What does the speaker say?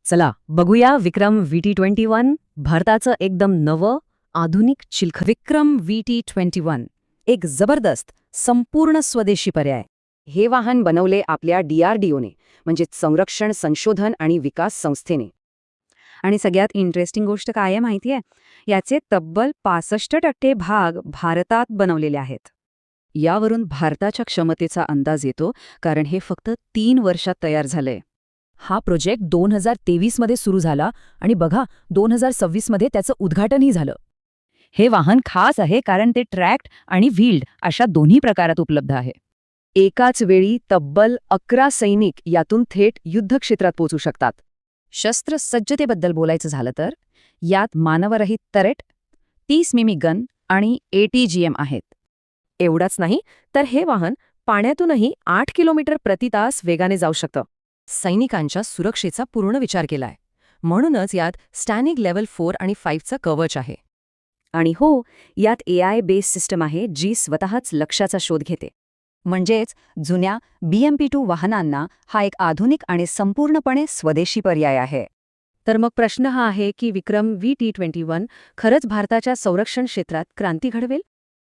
चला बघूया विक्रम VT-21, भारताचं एकदम नवं आधुनिक चिलखत विक्रम VT-21, एक जबरदस्त संपूर्ण स्वदेशी पर्याय. हे वाहन बनवले आपल्या DRDOने, म्हणजे संरक्षण संशोधन आणि विकास संस्थेने. आणि सगळ्यात इंटरेस्टिंग गोष्ट काय आहे माहिती आहे? याचे तब्बल 65% भाग भारतात बनवलेले आहेत. यावरून भारताच्या क्षमतेचा अंदाज येतो, कारण हे फक्त 3 वर्षात तयार झालंय. हा प्रोजेक्ट 2023 मध्ये सुरू झाला आणि बघा 2026 मध्ये त्याचं उद्घाटनही झालं. हे वाहन खास आहे कारण ते ट्रॅक्ड आणि व्हील्ड अशा दोन्ही प्रकारात उपलब्ध आहे. एकाच वेळी तब्बल 11 सैनिक यातून थेट युद्धक्षेत्रात पोहोचू शकतात. शस्त्रसज्जतेबद्दल बोलायचं झालं तर यात मानवरहित टरेट, 30 मिमी गन आणि ATGM आहेत. एवढाच नाही तर हे वाहन पाण्यातूनही 8 किलोमीटर प्रति तास वेगाने जाऊ शकतं. सैनिकांच्या सुरक्षेचा पूर्ण विचार केलाय. म्हणूनच यात स्टॅनिक लेव्हल 4 आणि 5चं कवच आहे. आणि हो, यात AI बेस सिस्टम आहे जी स्वतःच लक्ष्याचा शोध घेते. म्हणजेच जुन्या BMP-2 वाहनांना हा एक आधुनिक आणि संपूर्णपणे स्वदेशी पर्याय आहे. तर मग प्रश्न हा आहे की विक्रम VT-21 खरंच भारताच्या संरक्षण क्षेत्रात क्रांती घडवेल?